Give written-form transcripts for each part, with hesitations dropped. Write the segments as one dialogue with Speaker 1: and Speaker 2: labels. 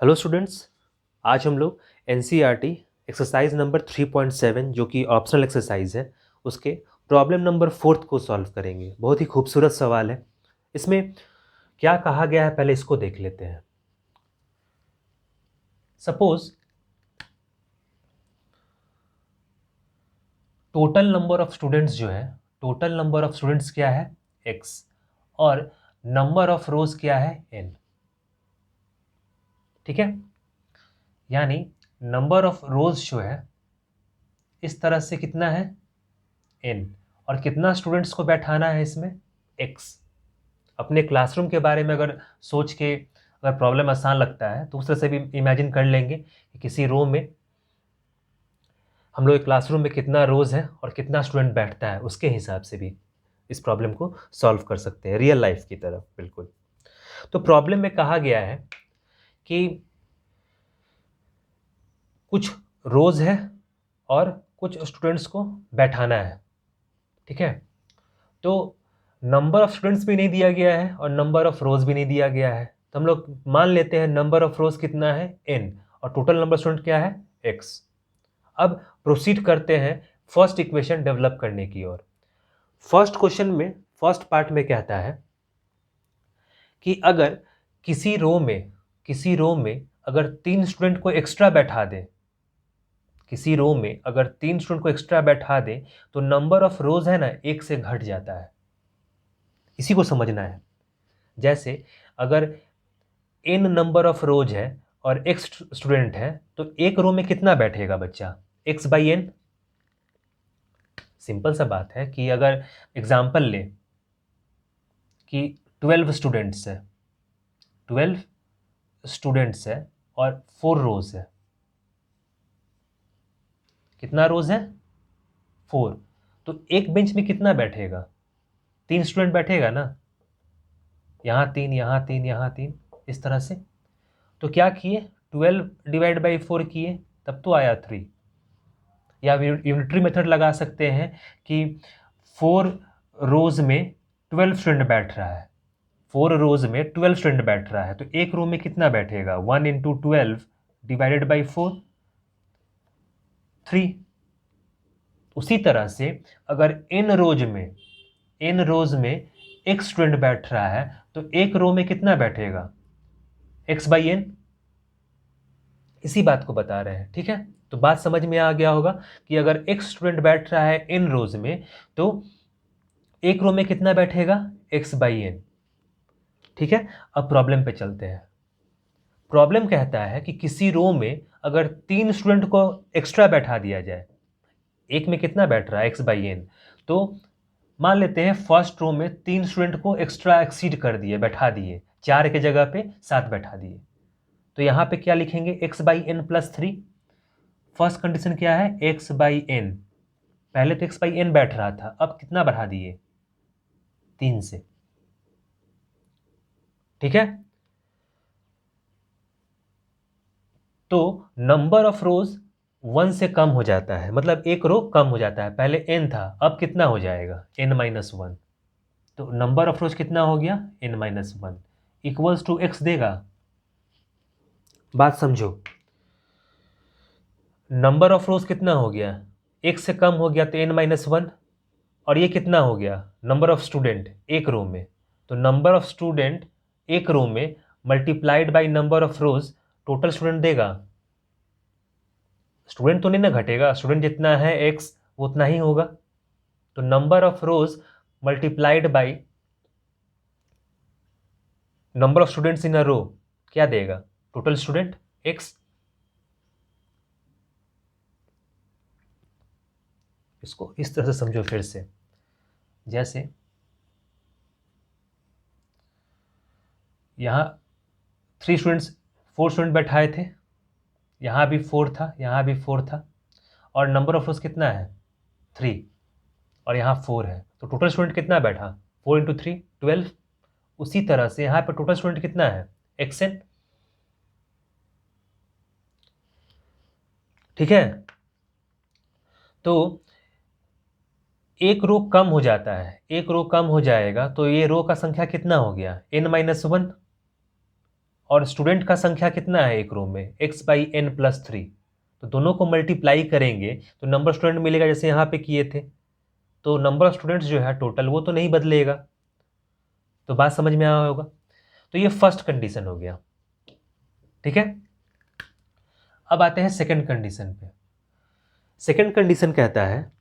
Speaker 1: Hello students, आज हम लोग एनसीईआरटी एक्सरसाइज नंबर 3.7 जो कि ऑप्शनल एक्सरसाइज है उसके प्रॉब्लम नंबर 4 को सॉल्व करेंगे। बहुत ही खूबसूरत सवाल है। इसमें क्या कहा गया है पहले इसको देख लेते हैं। Suppose total number of students जो है, टोटल नंबर ऑफ स्टूडेंट्स क्या है x और नंबर ऑफ रोज क्या है n। ठीक है, यानी नंबर ऑफ रोज जो है इस तरह से कितना है n और कितना स्टूडेंट्स को बैठाना है इसमें x। अपने क्लासरूम के बारे में अगर सोच के अगर प्रॉब्लम आसान लगता है तो उस तरह से भी इमेजिन कर लेंगे कि किसी रो में हम लोग क्लासरूम में कितना रोज है और कितना स्टूडेंट बैठता है, उसके हिसाब से भी इस प्रॉब्लम को सॉल्व कर सकते हैं रियल लाइफ की तरह। बिल्कुल। तो प्रॉब्लम में कहा गया है कि कुछ रोज है और कुछ स्टूडेंट्स को बैठाना है। ठीक है, तो नंबर ऑफ स्टूडेंट्स भी नहीं दिया गया है और नंबर ऑफ रोज भी नहीं दिया गया है, तो हम लोग मान लेते हैं नंबर ऑफ रोज कितना है n और टोटल नंबर स्टूडेंट क्या है x। अब प्रोसीड करते हैं फर्स्ट इक्वेशन डेवलप करने की ओर। फर्स्ट क्वेश्चन में फर्स्ट पार्ट में कहता है कि अगर किसी रो में अगर 3 स्टूडेंट को एक्स्ट्रा बैठा दे, किसी रो में अगर 3 स्टूडेंट को एक्स्ट्रा बैठा दे तो नंबर ऑफ रोज है ना 1 से घट जाता है। इसी को समझना है। जैसे अगर n नंबर ऑफ रोज है और x स्टूडेंट है तो एक रो में कितना बैठेगा बच्चा x बाई n। सिंपल सा बात है कि अगर एग्जाम्पल ले कि 12 स्टूडेंट्स है, 12 स्टूडेंट्स है और 4 रोज है। कितना रोज है 4, तो एक बेंच में कितना बैठेगा 3 स्टूडेंट बैठेगा ना, यहाँ 3 यहाँ 3 यहाँ 3 इस तरह से। तो क्या किए 12 डिवाइड बाई 4 किए तब तो आया 3। या यूनिटरी मेथड लगा सकते हैं कि 4 रोज में 12 स्टूडेंट बैठ रहा है, 4 रोज में 12 स्टूडेंट बैठ रहा है तो एक रो में कितना बैठेगा 1 इंटू 12 डिवाइडेड बाई 4 3। उसी तरह से अगर n रोज में एक स्टूडेंट बैठ रहा है तो एक रो में कितना बैठेगा x बाई n। इसी बात को बता रहे हैं। ठीक है, तो बात समझ में आ गया होगा कि अगर एक स्टूडेंट बैठ रहा है n रोज में तो एक रो में कितना बैठेगा x बाई n। ठीक है, अब प्रॉब्लम पे चलते हैं। प्रॉब्लम कहता है कि किसी रो में अगर 3 स्टूडेंट को एक्स्ट्रा बैठा दिया जाए, एक में कितना बैठ रहा है x बाई n, तो मान लेते हैं फर्स्ट रो में 3 स्टूडेंट को एक्स्ट्रा एक्सीड कर दिए, बैठा दिए, 4 के जगह पे 7 बैठा दिए, तो यहाँ पे क्या लिखेंगे x by n plus 3। First condition क्या है x बाई n, पहले तो x बाई n बैठ रहा था, अब कितना बढ़ा दिए 3 से। ठीक है, तो नंबर ऑफ रोज 1 से कम हो जाता है, मतलब एक रो कम हो जाता है। पहले n था, अब कितना हो जाएगा n माइनस 1, तो नंबर ऑफ रोज कितना हो गया n minus 1 equals to x देगा। बात समझो, नंबर ऑफ रोज कितना हो गया, एक से कम हो गया तो n माइनस 1, और ये कितना हो गया नंबर ऑफ स्टूडेंट एक रो में, तो नंबर ऑफ स्टूडेंट एक रो में multiplied by number of rose total student देगा। स्टूडेंट तो नहीं ना घटेगा, स्टूडेंट जितना है x वो उतना ही होगा, तो number of rows multiplied by number of students in a row क्या देगा टोटल स्टूडेंट x। इसको इस तरह से समझो फिर से, जैसे यहाँ 3 स्टूडेंट्स 4 स्टूडेंट बैठाए थे, यहाँ भी 4 था, यहाँ भी 4 था, और नंबर ऑफ रोज कितना है 3 और यहाँ 4 है, तो टोटल स्टूडेंट कितना बैठा 4 इंटू 3 12। उसी तरह से यहाँ पर टोटल स्टूडेंट कितना है xn। ठीक है, तो एक रो कम हो जाता है, एक रो कम हो जाएगा तो ये रो का संख्या कितना हो गया n माइनस 1, और स्टूडेंट का संख्या कितना है एक रो में, x/n+3। तो दोनों को मल्टीप्लाई करेंगे तो नंबर स्टूडेंट मिलेगा जैसे यहाँ पे किए थे। तो नंबर ऑफ स्टूडेंट्स जो है टोटल वो तो नहीं बदलेगा। तो बात समझ में आया होगा। तो ये फर्स्ट कंडीशन हो गया, ठीक है। अब आते हैं सेकंड कंडीशन पे। सेकंड कंडीशन कहता है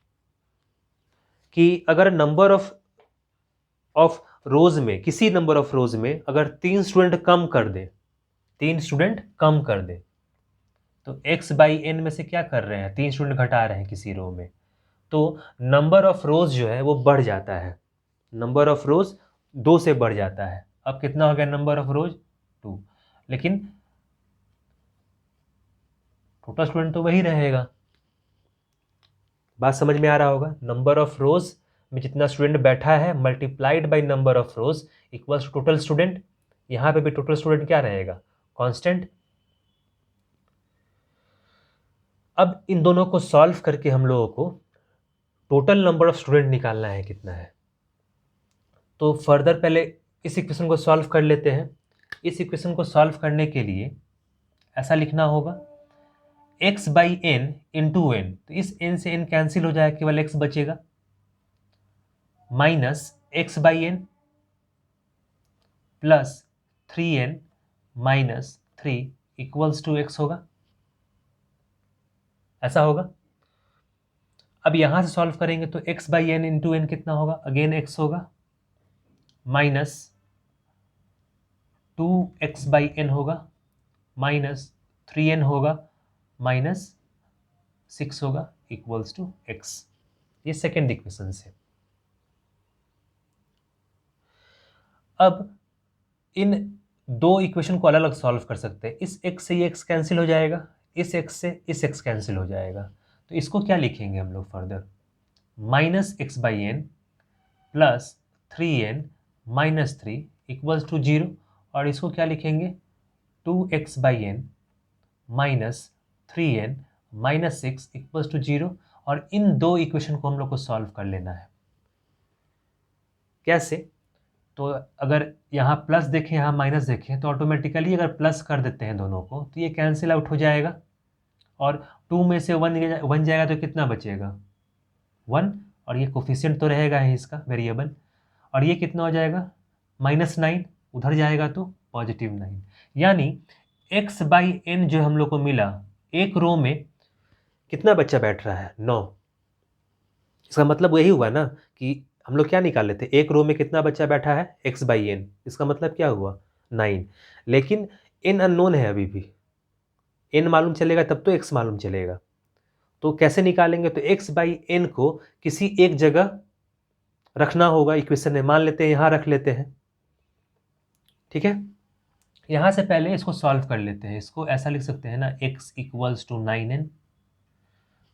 Speaker 1: कि अगर नंबर ऑफ रोज में, किसी नंबर ऑफ रोज में अगर 3 स्टूडेंट कम कर दे, 3 स्टूडेंट कम कर दे, तो x/n में से क्या कर रहे हैं, 3 स्टूडेंट घटा रहे हैं किसी रो में, तो नंबर ऑफ रोज जो है वो बढ़ जाता है। नंबर ऑफ रोज 2 से बढ़ जाता है। अब कितना हो गया नंबर ऑफ रोज, 2, लेकिन टोटल स्टूडेंट तो वही रहेगा। बात समझ में आ रहा होगा। नंबर ऑफ रोज में जितना स्टूडेंट बैठा है multiplied by number of rows equals to total student. यहां पे भी टोटल स्टूडेंट क्या रहेगा, कांस्टेंट। अब इन दोनों को सॉल्व करके हम लोगों को टोटल नंबर ऑफ स्टूडेंट निकालना है कितना है। तो फर्दर पहले इस इक्वेशन को सॉल्व कर लेते हैं। इस इक्वेशन को सॉल्व करने के लिए ऐसा लिखना होगा x/n इंटू n। तो इस n से n कैंसिल हो जाएगा, केवल x बचेगा, minus x/n plus 3n minus 3 equals to x होगा, ऐसा होगा। अब यहां से सॉल्व करेंगे तो x/n इंटू n कितना होगा, अगेन x होगा, माइनस 2x/n होगा, माइनस 3n होगा, माइनस 6 होगा, इक्वल्स टू x। ये सेकेंड इक्वेशन से। अब इन दो इक्वेशन को अलग अलग सॉल्व कर सकते हैं। इस x से ये x कैंसिल हो जाएगा, इस x से इस x कैंसिल हो जाएगा। तो इसको क्या लिखेंगे हम लोग further, minus x/n plus 3n minus 3 equals to 0। और इसको क्या लिखेंगे, 2x/n minus 3n minus 6 equals to 0। और इन दो इक्वेशन को हम लोग को सॉल्व कर लेना है। कैसे, तो अगर यहाँ प्लस देखें यहाँ माइनस देखें तो ऑटोमेटिकली अगर प्लस कर देते हैं दोनों को तो ये कैंसिल आउट हो जाएगा। और 2 में से 1 जाएगा तो कितना बचेगा, 1। और ये कोफिशिएंट तो रहेगा ही इसका वेरिएबल। और ये कितना हो जाएगा, -9, उधर जाएगा तो +9। यानी x/n जो हम लोग को मिला, एक रो में कितना बच्चा बैठ रहा है, 9। इसका मतलब यही हुआ ना कि हम लोग क्या निकाल लेते, एक रो में कितना बच्चा बैठा है, x/n। इसका मतलब क्या हुआ, 9। लेकिन n अननोन है अभी भी, n मालूम चलेगा तब तो x मालूम चलेगा। तो कैसे निकालेंगे, तो x/n को किसी एक जगह रखना होगा इक्वेशन में। मान लेते हैं यहाँ रख लेते हैं, ठीक है। यहाँ से पहले इसको सॉल्व कर लेते हैं। इसको ऐसा लिख सकते हैं ना, x इक्वल्स टू 9n।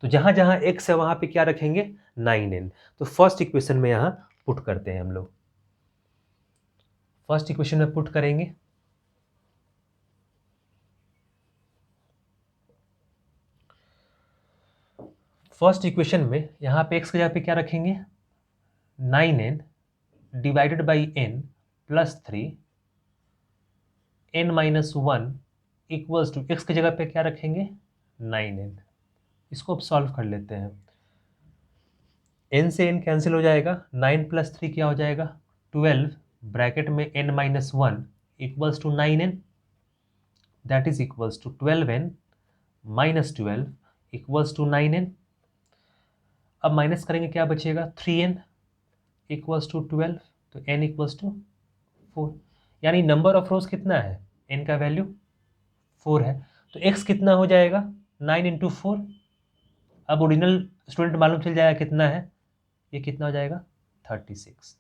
Speaker 1: तो जहाँ जहाँ x है वहाँ पे क्या रखेंगे, 9n। तो फर्स्ट इक्वेशन में यहाँ पुट करते हैं हम लोग। फर्स्ट इक्वेशन में पुट करेंगे, फर्स्ट इक्वेशन में यहाँ पे x की जगह पे क्या रखेंगे, 9n divided by n plus 3 n minus 1 equals to, x की जगह पे क्या रखेंगे, 9n। इसको अब सॉल्व कर लेते हैं। n से n कैंसिल हो जाएगा, 9 प्लस 3 क्या हो जाएगा, 12 ब्रैकेट में n minus 1 equals to 9n। That is equals to 12n minus 12 equals to 9n। अब माइनस करेंगे क्या बचेगा, 3n इक्वल्स टू 12। तो n इक्वल्स टू 4। यानी नंबर ऑफ रोज कितना है, n का वैल्यू 4 है। तो x कितना हो जाएगा, 9 इंटू 4। अब ओरिजिनल स्टूडेंट मालूम चल जाएगा कितना है, ये कितना हो जाएगा, 36।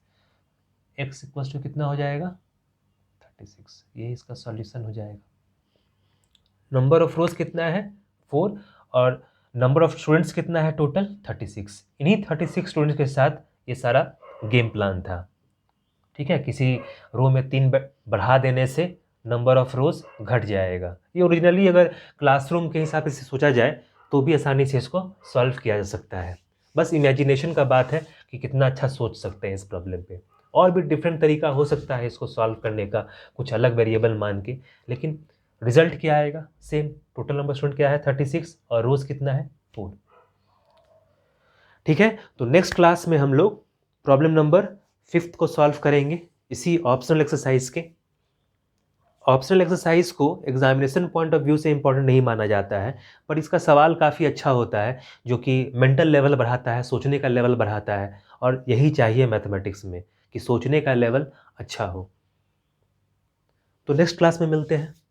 Speaker 1: x इक्वल्स टू कितना हो जाएगा, 36। ये इसका सॉल्यूशन हो जाएगा। नंबर ऑफ रोज कितना है, 4, और नंबर ऑफ स्टूडेंट्स कितना है टोटल, 36। इन्हीं 36 स्टूडेंट्स के साथ ये सारा गेम प्लान था, ठीक है। किसी रो में 3 बढ़ा देने से नंबर ऑफ रोज घट जाएगा। ये ओरिजिनली अगर क्लासरूम के हिसाब से सोचा जाए तो भी आसानी से इसको सॉल्व किया जा सकता है। बस इमेजिनेशन का बात है कि कितना अच्छा सोच सकते हैं इस प्रॉब्लम पे। और भी डिफरेंट तरीका हो सकता है इसको सॉल्व करने का, कुछ अलग वेरिएबल मान के, लेकिन रिजल्ट क्या आएगा? सेम। टोटल नंबर स्टूडेंट क्या है? 36 और रोज कितना है? 4। ठीक है, तो नेक्स्ट क्लास में हम लोग प्रॉब्लम नंबर 5 को सॉल्व करेंगे इसी ऑप्शनल एक्सरसाइज के। ऑप्शनल एक्सरसाइज को एग्जामिनेशन पॉइंट ऑफ व्यू से इंपॉर्टेंट नहीं माना जाता है, पर इसका सवाल काफ़ी अच्छा होता है, जो कि मेंटल लेवल बढ़ाता है, सोचने का लेवल बढ़ाता है, और यही चाहिए मैथमेटिक्स में कि सोचने का लेवल अच्छा हो। तो नेक्स्ट क्लास में मिलते हैं।